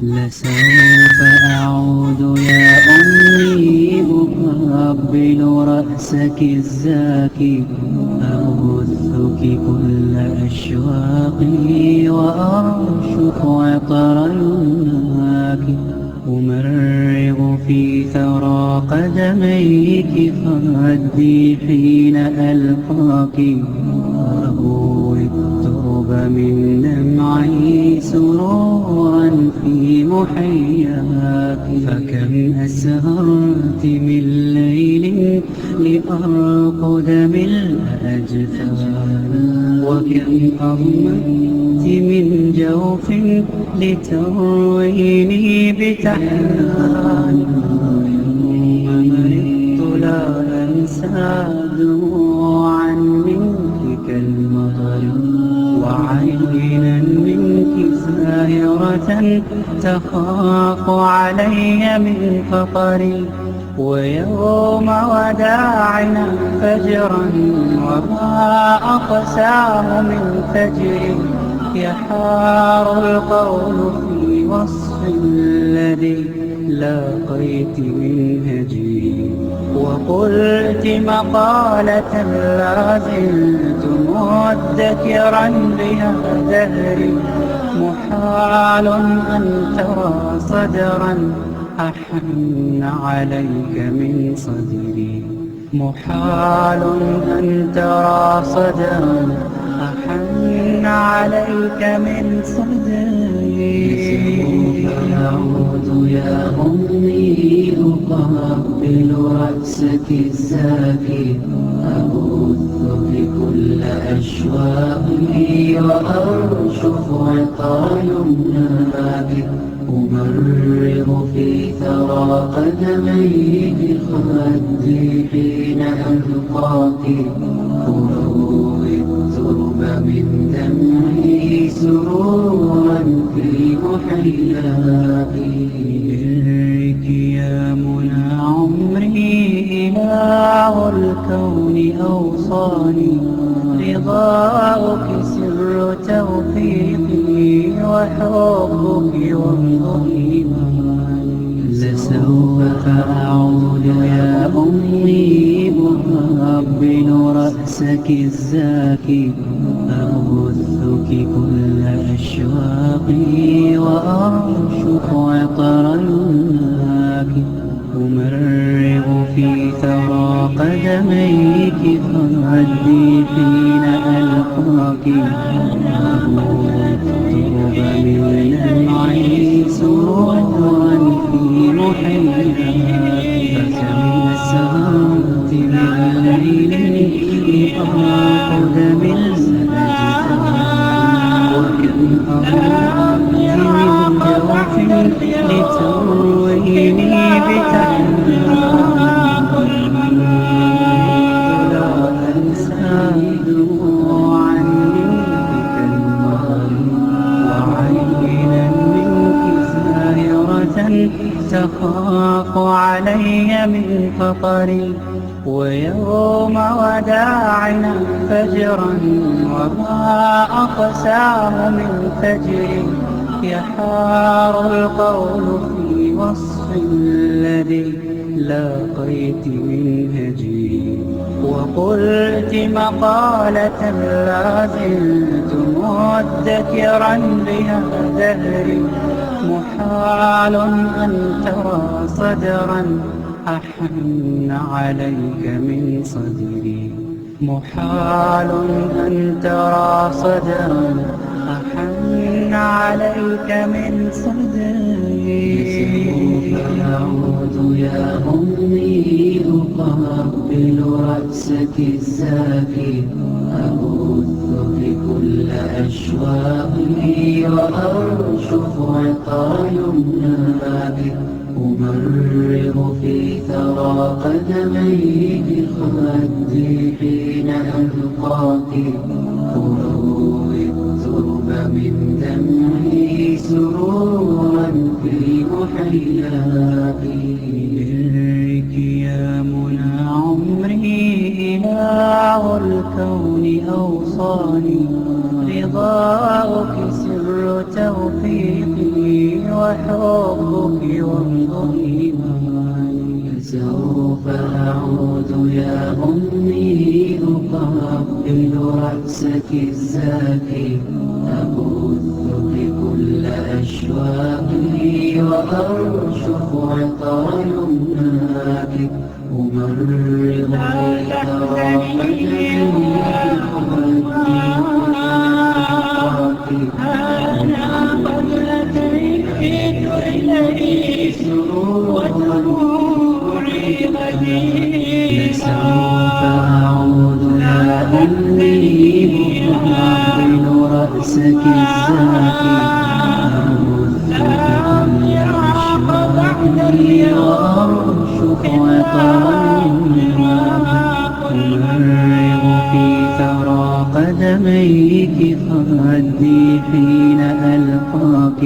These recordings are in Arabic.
لسوف أعود يا أمي أقبل رأسك الزاكي أبثك كل أشواقي وأرشق عطر يمناك أمرغ في ثرى قدميك فردي حين ألقاك أروي الترب من دمعي سرورا في محياك فكم أسهرت من ليل لأرقد بالأجفان وكم أضمت من جوف لترويني بتحنان يوم مرضت لا أنسى دموعا منك كالمطر وعينا منك زاهرة تخاف علي من فقري ويوم وداعنا فجرا وما أقساه من فجر يحار القول في وصف الذي لاقيت من هجري وقلت مقالة لا زلت مدكرا بها دهري محال أن ترى صدرا أحن عليك من صدري محال أن ترى صدرا أحن عليك من صدري سوف أعود يا أمي أقبل رأسك الزاكي أبث في كل أشواقي وأرشف عطر يمناك أمرغ في ثرى قدميك خدي حين ألقاك أروي الترب من دمعي سرورا في محياك إليك يا منى عمري إله الكون أوصاني رضاؤك سر توفيقي وحبك ومض إيماني لسوف أعود يا أمي أقبل رأسك الزاكي أبثك كل أشواقي وأرشق عطر يمناك أمرغ في ثرى قدميك فردي حين ألقاك أروي الترب من دمعي سرورا في محياك فكم أسهرت من ليل لأرقد بالأجفان وكم أضمت من جوف لترويني بتحنان لا أنسى دموعا منك كالمطر وعينا منك زاهرة تخاف علي من فقري ويوم وداعنا فجرا وما أقساه من فجر يحار القول في وصف الذي لاقيت من هجري وقلت مقالة لا زلت مدكرا بها دهري محال أن ترى صدرا أحن عليك من صدري محال أن ترى صدرا أحن عليك من صدري سوف أعود يا أمي أقبل رأسك الزاكي أبث في كل أشواقي وأرشف عطر يمناك أمرغ في ثرى قدميك خدي حين ألقاك أروي الترب من دمعي سرورا في محياك إليك يا منى عمري إله الكون أوصاني رضاؤك سر توفيقي وحبك وانظر إيماني. سوف أعود يا أمي أقبل رأسك الزاكي، أبثك كل أشواقي وأرشف عطر يمناك، أمرض أنا قد أتيت إليك ودموعي غديرة. سوف أعود يا أمي أقبل رأسك الزاكي، أبثك وأرشف عطرا، أمرغ في ثرى قدميك خدي حين ألقاك،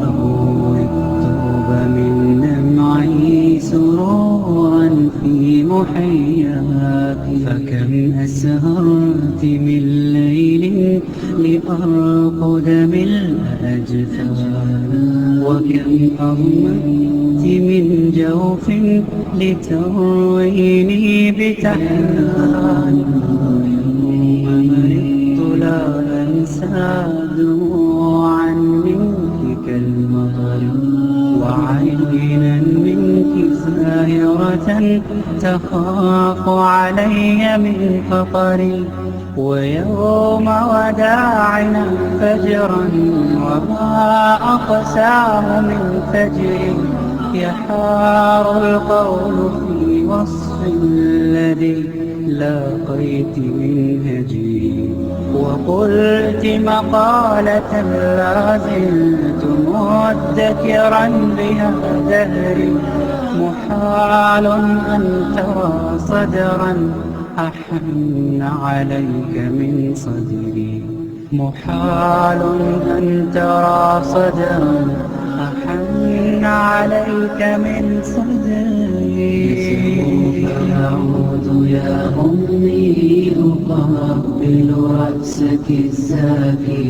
أبوي التوب من دمعي سرورا في محياك. فكم أسهرت من ليل لأرقد ملء أجفان، وكم أغمت من جوف لترويني بتحنان. يوم مرضت لا أنسى دموعا منك كالمطر، وعينا منك زاهرة تخاف علي من خطري. ويوم وداعنا فجرا وما أقساه من فجر، يحار القول في وصف الذي لاقيت من هجري. وقلت مقالة لا زلت مدكرا بها دهري، محال أن ترى صدرا أحن عليك من صدري، محال أن ترى صدرا أحن عليك من صدري. سوف أعود يا أمي أقبل رأسك الزاكي،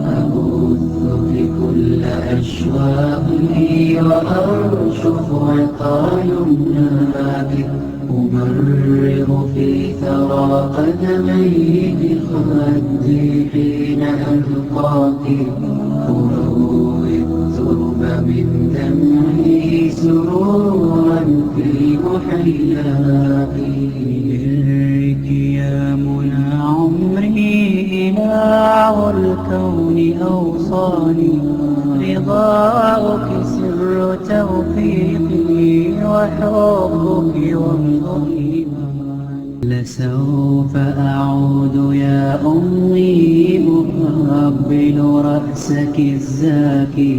أبثك كل أشواقي وأرشف عطر يمناك، أمرغ في ثرى قدميك خدي حين ألقاك، أروي الترب من دمعي سرورا في محياك. إليك يا منى عمري إله الكون أوصاني، رضاؤك سر توفيقي وحبك وانظر إيماني. لسوف أعود يا أمي أقبل رأسك الزاكي،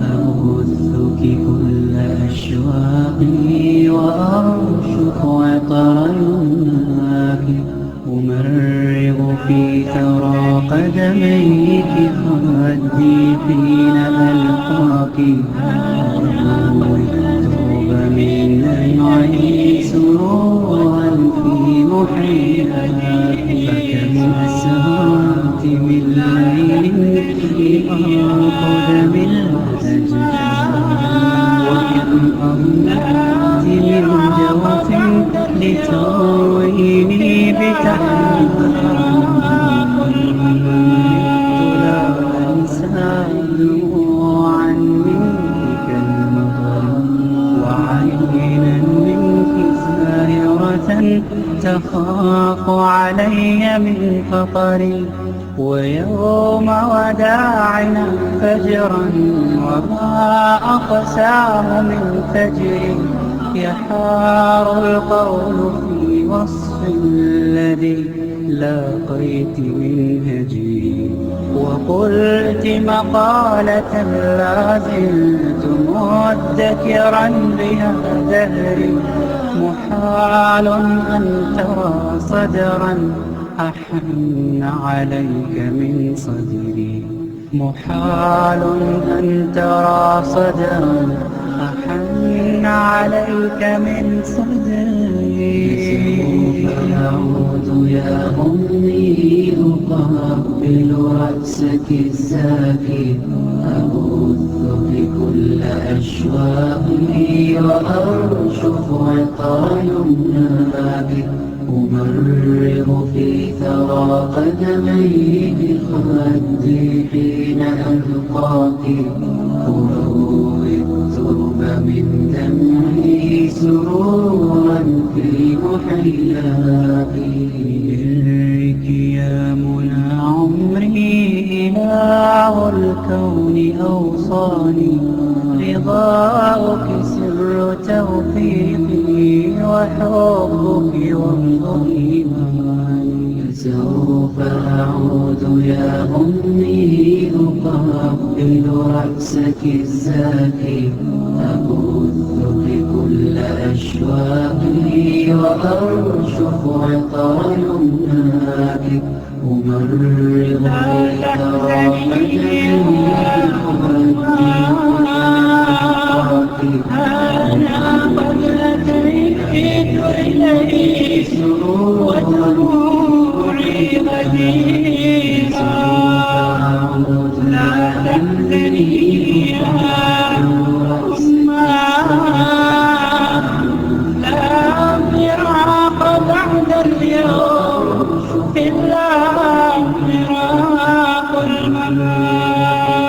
أبثك كل أشواقي وأرشف عطر يمناك، أمرغ في ثرى قدميك خدي حين ألقاك، أبوي التوب من دمعي سرورا في محياك. فكم أسهرت من ليل لأرقد ملء أجفان، وكم أغمت من جوف لترويني بتحنان. لا أنسى دموعا منك كالمطر، وعينا منك زاهرة تخاف علي من خطري. ويوم وداعنا فجرا وما أقساه من فجر، يحار القول في وصف الذي لاقيت من هجري. وقلت مقالة لا زلت مدكرا بها دهري، محال أن ترى صدرا أحن عليك من صدري، محال أن ترى صدرا أحن عليك من صدري. سوف أعود يا أمي أقبل رأسك الزاكي أبث في كل أشواقي وأرشف عطر يمناك أمرغ في ثرى قدمي بخدي حين ألقاك أروي الترب من دمي سرورا في محياك برك يا منى عمري إله الكون أوصاني رضاؤك سر توفيقي وحبك ومض إيماني سوف أعود يا أمي أقبل رأسك الزاكي أبث بكل أشواقي وأرشف عطر يمناك أمرض ثرى قدمي أنا قد أتيت إليك ودموعي غديرا لا تحزني يا أمّا لا فراق بعد اليوم إلا فراق الممات